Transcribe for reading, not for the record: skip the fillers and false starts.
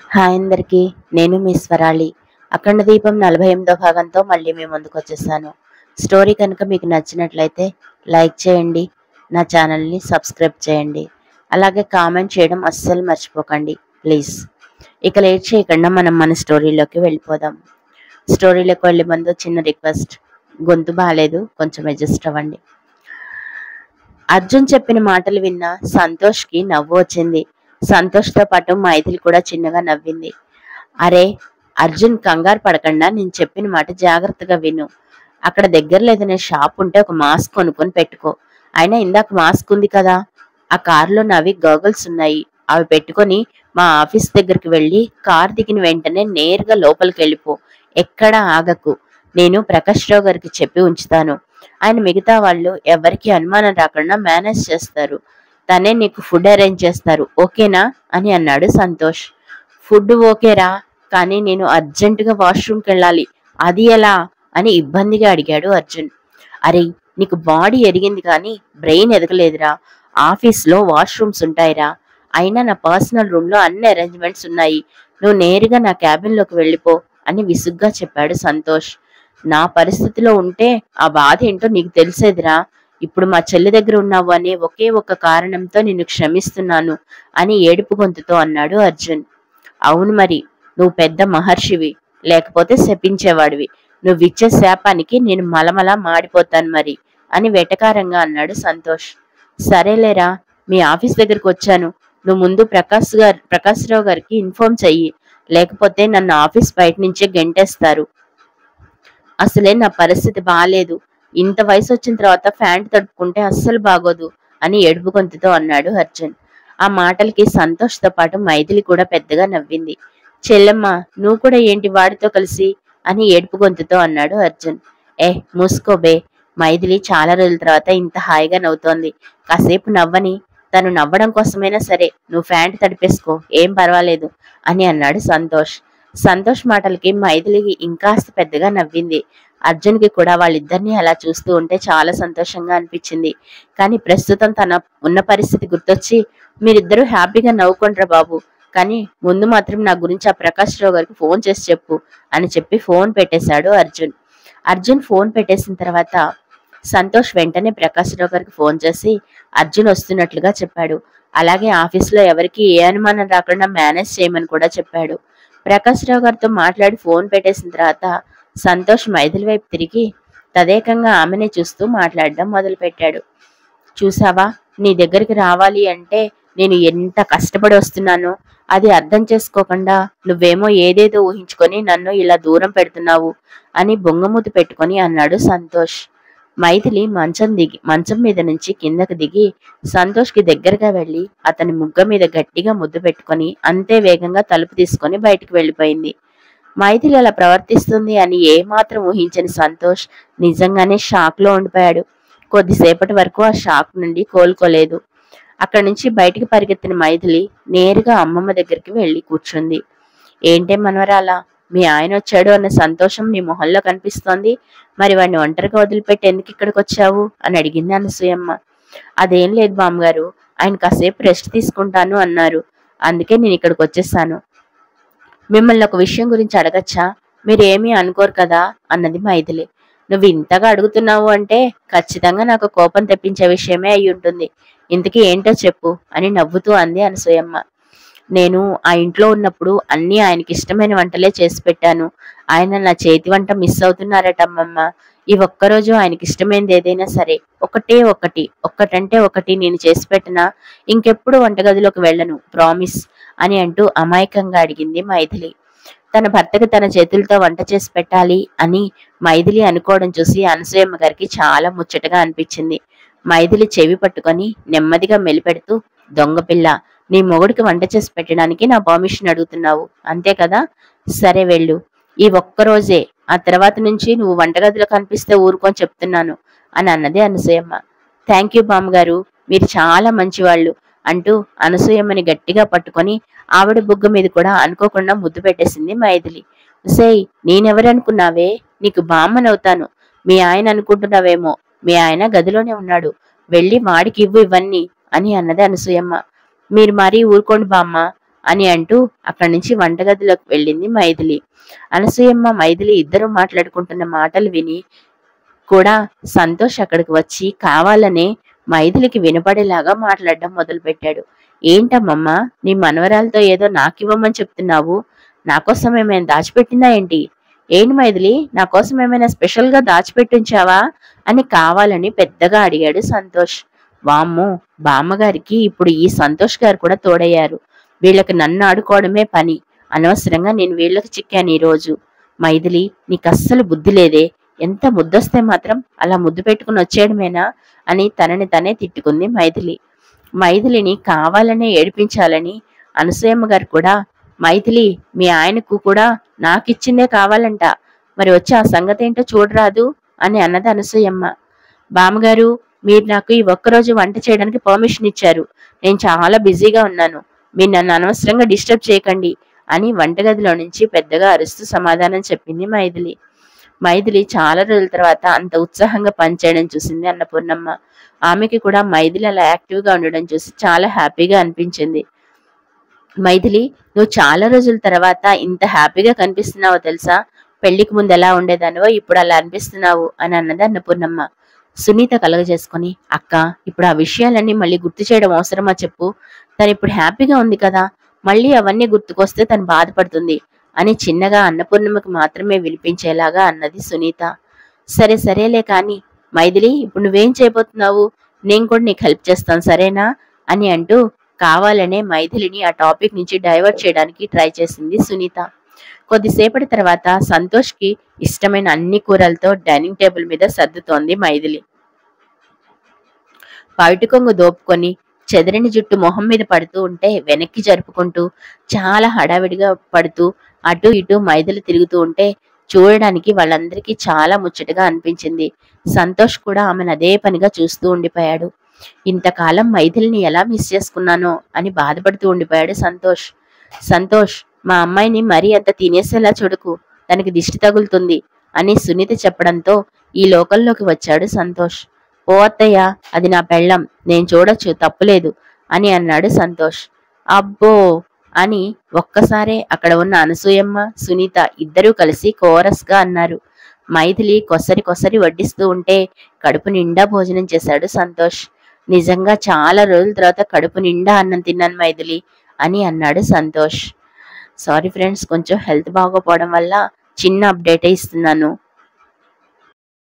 Hi అందరికీ. నేను మీ స్వరాళి. అఖండ దీపం 48వ భాగంతో మళ్ళీ మీ ముందుకొచ్చేసాను. స్టోరీ కనుక మీకు నచ్చినట్లయితే లైక్ చేయండి. నా ఛానల్‌ని సబ్స్క్రైబ్ చేయండి. అలాగే కామెంట్ చేయడం అస్సలు మర్చిపోకండి ప్లీజ్. ఇక లేట్ చేయకుండా మనం మన స్టోరీలోకి వెళ్ళిపోదాం. స్టోరీలోకి వెళ్ళే ముందు చిన్న రిక్వెస్ట్. గొంతు బాలేదు, కొంచెం అడ్జస్ట్ అవ్వండి. అర్జున్ చెప్పిన మాటలు విన్న సంతోష్‌కి నవ్వు వచ్చింది. సంతోష్‌తో పాటు మైథిలి కూడా చిన్నగా నవ్వింది. అరే అర్జున్, కంగారు పడకుండా నేను చెప్పిన మాట జాగ్రత్తగా విను. అక్కడ దగ్గరలో ఏదైనా షాప్ ఉంటే ఒక మాస్క్ కొనుక్కొని పెట్టుకో. అయినా ఇందాక మాస్క్ ఉంది కదా, ఆ కారులో నావి గోగల్స్ ఉన్నాయి. అవి పెట్టుకొని మా ఆఫీస్ దగ్గరికి వెళ్ళి కార్ దిగిన వెంటనే నేరుగా లోపలికి వెళ్ళిపో. ఎక్కడా ఆగకు. నేను ప్రకాష్ రావు గారికి చెప్పి ఉంచుతాను. ఆయన మిగతా వాళ్ళు ఎవరికి అనుమానం రాకుండా మేనేజ్ చేస్తారు. తనే నీకు ఫుడ్ అరేంజ్ చేస్తారు, ఓకేనా అని అన్నాడు సంతోష్. ఫుడ్ ఓకేరా, కానీ నేను అర్జెంటుగా వాష్రూమ్కి వెళ్ళాలి. అది ఎలా అని ఇబ్బందిగా అడిగాడు అర్జున్. అరే, నీకు బాడీ ఎరిగింది కానీ బ్రెయిన్ ఎదగలేదురా. ఆఫీస్లో వాష్రూమ్స్ ఉంటాయిరా. అయినా నా పర్సనల్ రూమ్లో అన్ని అరేంజ్మెంట్స్ ఉన్నాయి. నువ్వు నేరుగా నా క్యాబిన్లోకి వెళ్ళిపో అని విసుగ్గా చెప్పాడు సంతోష్. నా పరిస్థితిలో ఉంటే ఆ బాధ ఏంటో నీకు తెలిసేదిరా. ఇప్పుడు మా చెల్లి దగ్గర ఉన్నావు అనే ఒకే ఒక్క కారణంతో నిన్ను క్షమిస్తున్నాను అని ఏడుపు గొంతుతో అన్నాడు అర్జున్. అవును మరి, నువ్వు పెద్ద మహర్షివి, లేకపోతే శపించేవాడివి. నువ్విచ్చే శాపానికి నేను మలమలా మాడిపోతాను మరి అని వెటకారంగా అన్నాడు సంతోష్. సరేలేరా, మీ ఆఫీస్ దగ్గరికి వచ్చాను. నువ్వు ముందు ప్రకాష్ రావు గారికి ఇన్ఫార్మ్ చెయ్యి, లేకపోతే నన్ను ఆఫీస్ బయట నుంచే గెంటేస్తారు. అసలే నా పరిస్థితి బాలేదు. ఇంత వయసు వచ్చిన తర్వాత ఫ్యాంట్ తడుపుకుంటే అస్సలు బాగోదు అని ఏడుపు గొంతుతో అన్నాడు అర్జున్. ఆ మాటలకి సంతోష్తో పాటు మైథిలి కూడా పెద్దగా నవ్వింది. చెల్లెమ్మ, నువ్వు కూడా ఏంటి వాడితో కలిసి అని ఏడుపు గొంతుతో అన్నాడు అర్జున్. మూసుకోబే. మైథిలి చాలా రోజుల తర్వాత ఇంత హాయిగా నవ్వుతోంది. కాసేపు నవ్వని. తను నవ్వడం కోసమైనా సరే నువ్వు ఫ్యాంట్ తడిపేసుకో, ఏం పర్వాలేదు అని అన్నాడు సంతోష్. సంతోష్ మాటలకి మైథిలికి ఇంకాస్త పెద్దగా నవ్వింది. అర్జున్కి కూడా వాళ్ళిద్దరినీ అలా చూస్తూ ఉంటే చాలా సంతోషంగా అనిపించింది. కానీ ప్రస్తుతం తన ఉన్న పరిస్థితి గుర్తొచ్చి, మీరిద్దరూ హ్యాపీగా నవ్వుకుంటారా బాబు, కానీ ముందు మాత్రం నా గురించి ఆ ప్రకాష్ రావు గారికి ఫోన్ చేసి చెప్పు అని చెప్పి ఫోన్ పెట్టేశాడు అర్జున్. అర్జున్ ఫోన్ పెట్టేసిన తర్వాత సంతోష్ వెంటనే ప్రకాష్ రావు గారికి ఫోన్ చేసి అర్జున్ వస్తున్నట్లుగా చెప్పాడు. అలాగే ఆఫీస్లో ఎవరికి ఏ అనుమానం రాకుండా మేనేజ్ చేయమని కూడా చెప్పాడు. ప్రకాష్ రావు గారితో మాట్లాడి ఫోన్ పెట్టేసిన తర్వాత సంతోష్ మైథిలి వైపు తిరిగి తదేకంగా ఆమెనే చూస్తూ మాట్లాడడం మొదలుపెట్టాడు. చూసావా, నీ దగ్గరికి రావాలి అంటే నేను ఎంత కష్టపడి వస్తున్నానో అది అర్థం చేసుకోకుండా నువ్వేమో ఏదేదో ఊహించుకొని నన్ను ఇలా దూరం పెడుతున్నావు అని బొంగమూతి పెట్టుకొని అన్నాడు సంతోష్. మైథిలి మంచం మీద నుంచి కిందకు దిగి సంతోష్కి దగ్గరగా వెళ్లి అతని ముగ్గ మీద గట్టిగా ముద్దు పెట్టుకొని అంతే వేగంగా తలుపు తీసుకొని బయటికి వెళ్ళిపోయింది. మైథిలి అలా ప్రవర్తిస్తుంది అని ఏమాత్రం ఊహించని సంతోష్ నిజంగానే షాక్ లో ఉండిపోయాడు. కొద్దిసేపటి వరకు ఆ షాక్ నుండి కోలుకోలేదు. అక్కడి నుంచి బయటికి పరిగెత్తిన మైథిలి నేరుగా అమ్మమ్మ దగ్గరికి వెళ్ళి కూర్చుంది. ఏంటే మనవరాలా, మీ ఆయన వచ్చాడు అన్న సంతోషం నీ మొహంలో కనిపిస్తోంది. మరి వాడిని ఒంటరిగా వదిలిపెట్టి ఎందుకు ఇక్కడికి వచ్చావు అని అడిగింది అనసూయమ్మ. అదేం లేదు బామ్మగారు, ఆయన కాసేపు రెస్ట్ తీసుకుంటాను అన్నారు, అందుకే నేను ఇక్కడికి వచ్చేసాను. మిమ్మల్ని ఒక విషయం గురించి అడగచ్చా? మీరేమీ అనుకోరు కదా అన్నది మైథిలి. నువ్వు ఇంతగా అడుగుతున్నావు అంటే ఖచ్చితంగా నాకు కోపం తెప్పించే విషయమే అయి ఉంటుంది. ఇంతకీ ఏంటో చెప్పు అని నవ్వుతూ అంది అనసూయమ్మ. నేను ఆ ఇంట్లో ఉన్నప్పుడు అన్నీ ఆయనకి ఇష్టమైన వంటలే చేసి పెట్టాను. ఆయన నా చేతి వంట మిస్ అవుతున్నారటమ్మమ్మ. ఈ ఒక్కరోజు ఆయనకి ఇష్టమైనది ఏదైనా సరే ఒక్కటంటే ఒకటి నేను చేసి పెట్టినా ఇంకెప్పుడు వంటగదిలోకి వెళ్ళను, ప్రామిస్ అని అంటూ అమాయకంగా అడిగింది మైథిలి. తన భర్తకి తన చేతులతో వంట చేసి పెట్టాలి అని మైథిలి అనుకోవడం చూసి అనసూయమ్మ గారికి చాలా ముచ్చటగా అనిపించింది. మైథిలి చెవి పట్టుకొని నెమ్మదిగా మెలిపెడుతూ, దొంగపిల్ల, నీ మొగుడికి వంట చేసి పెట్టడానికి నా పర్మిషన్ అడుగుతున్నావు అంతే కదా? సరే వెళ్ళు, ఈ ఒక్కరోజే. ఆ తర్వాత నుంచి నువ్వు వంటగదిలో కనిపిస్తే ఊరుకొని చెప్తున్నాను అని అన్నది అనసూయమ్మ. థ్యాంక్ యూ బామ్మగారు, మీరు చాలా మంచివాళ్ళు అంటూ అనసూయమ్మని గట్టిగా పట్టుకొని ఆవిడ బుగ్గ మీద కూడా అనుకోకుండా ముద్దు పెట్టేసింది మైథిలి. సేయ్, నేనెవరనుకున్నావే? నీకు బామ్మనవుతాను. మీ ఆయన అనుకుంటున్నావేమో, మీ ఆయన గదిలోనే ఉన్నాడు, వెళ్ళి వాడికి ఇవ్వు ఇవన్నీ అని అన్నది అనసూయమ్మ. మీరు మరీ ఊరుకోండి బామ్మ, అని అంటూ అక్కడి నుంచి వంటగదిలోకి వెళ్ళింది మైథిలి. అనసూయమ్మ మైథిలి ఇద్దరు మాట్లాడుకుంటున్న మాటలు విని కూడా సంతోష్ అక్కడికి వచ్చి కావాలనే మైథిలికి వినపడేలాగా మాట్లాడడం మొదలుపెట్టాడు. ఏంటమ్మమ్మా, నీ మనవరాలతో ఏదో నాకివ్వమని చెప్తున్నావు? నా కోసం ఏమైనా దాచిపెట్టిందా ఏంటి? ఏంటి మైథిలి, నా కోసం ఏమైనా స్పెషల్ గా దాచిపెట్టించావా అని కావాలని పెద్దగా అడిగాడు సంతోష్. వామ్మో, బామ్మగారికి ఇప్పుడు ఈ సంతోష్ గారు కూడా తోడయ్యారు. వీళ్ళకి నన్ను ఆడుకోవడమే పని. అనవసరంగా నేను వీళ్ళకి చిక్కాను ఈ రోజు. మైథిలి, నీకు అస్సలు బుద్ధి లేదే. ఎంత ముద్దొస్తే మాత్రం అలా ముద్దు పెట్టుకుని వచ్చేయడమేనా అని తనని తనే తిట్టుకుంది మైథిలి. మైథిలిని కావాలనే ఏడిపించాలని అనసూయమ్మ గారు కూడా, మైథిలి, మీ ఆయనకు కూడా నాకిచ్చిందే కావాలంట, మరి వచ్చి ఆ సంగతి ఏంటో చూడరాదు అని అన్నది అనసూయమ్మ. బామ్మగారు, మీరు నాకు ఈ ఒక్కరోజు వంట చేయడానికి పర్మిషన్ ఇచ్చారు. నేను చాలా బిజీగా ఉన్నాను. మీరు నన్ను అనవసరంగా డిస్టర్బ్ చేయకండి అని వంటగదిలో నుంచి పెద్దగా అరుస్తూ సమాధానం చెప్పింది మైథిలి. మైథిలి చాలా రోజుల తర్వాత అంత ఉత్సాహంగా పనిచేయడం చూసింది అన్నపూర్ణమ్మ. ఆమెకి కూడా మైథిలి అలా యాక్టివ్ గా ఉండడం చూసి చాలా హ్యాపీగా అనిపించింది. మైథిలి, నువ్వు చాలా రోజుల తర్వాత ఇంత హ్యాపీగా కనిపిస్తున్నావో తెలుసా? పెళ్లికి ముందు ఎలా ఉండేదానివో ఇప్పుడు అలా అనిపిస్తున్నావు అని అన్నది అన్నపూర్ణమ్మ. సునీత కలగజేసుకుని, అక్క, ఇప్పుడు ఆ విషయాలన్నీ మళ్ళీ గుర్తు చేయడం అవసరమా చెప్పు? తను ఇప్పుడు హ్యాపీగా ఉంది కదా, మళ్ళీ అవన్నీ గుర్తుకొస్తే తను బాధపడుతుంది అని చిన్నగా అన్నపూర్ణమ్మకి మాత్రమే వినిపించేలాగా అన్నది సునీత. సరే సరేలే కాని మైథిలి, ఇప్పుడు నువ్వేం చేయబోతున్నావు? నేను కూడా నీకు హెల్ప్ చేస్తాను, సరేనా అని అంటూ కావాలనే మైథిలిని ఆ టాపిక్ నుంచి డైవర్ట్ చేయడానికి ట్రై చేసింది సునీత. కొద్దిసేపటి తర్వాత సంతోష్ కి ఇష్టమైన అన్ని కూరలతో డైనింగ్ టేబుల్ మీద సర్దుతోంది మైథిలి. పైటి కొంగు దోపుకొని చెదిరిని జుట్టు మొహం మీద పడుతూ ఉంటే వెనక్కి జరుపుకుంటూ చాలా హడావిడిగా పడుతూ అటు ఇటు మైథిలి తిరుగుతూ ఉంటే చూడడానికి వాళ్ళందరికీ చాలా ముచ్చటగా అనిపించింది. సంతోష్ కూడా ఆమెను అదే పనిగా చూస్తూ ఉండిపోయాడు. ఇంతకాలం మైథిలిని ఎలా మిస్ చేసుకున్నానో అని బాధపడుతూ ఉండిపోయాడు సంతోష్. సంతోష్, మా అమ్మాయిని మరీ అంత తినేసేలా చూడకు, తనకి దిష్టి తగులుతుంది అని సునీత చెప్పడంతో ఈ లోకంలోకి వచ్చాడు సంతోష్. ఓ అత్తయ్య, అది నా పెళ్ళం, నేను చూడొచ్చు, తప్పులేదు అని అన్నాడు సంతోష్. అబ్బో అని ఒక్కసారే అక్కడ ఉన్న అనసూయమ్మ, సునీత ఇద్దరూ కలిసి కోరస్ గా అన్నారు. మైథిలి కొసరి కొసరి వడ్డిస్తూ ఉంటే కడుపు నిండా భోజనం చేశాడు సంతోష్. నిజంగా చాలా రోజుల తర్వాత కడుపు నిండా అన్నం తిన్నాను మైథిలి అని అన్నాడు సంతోష్. సారీ ఫ్రెండ్స్, కొంచెం హెల్త్ బాగోపోవడం వల్ల చిన్న అప్డేటే ఇస్తున్నాను.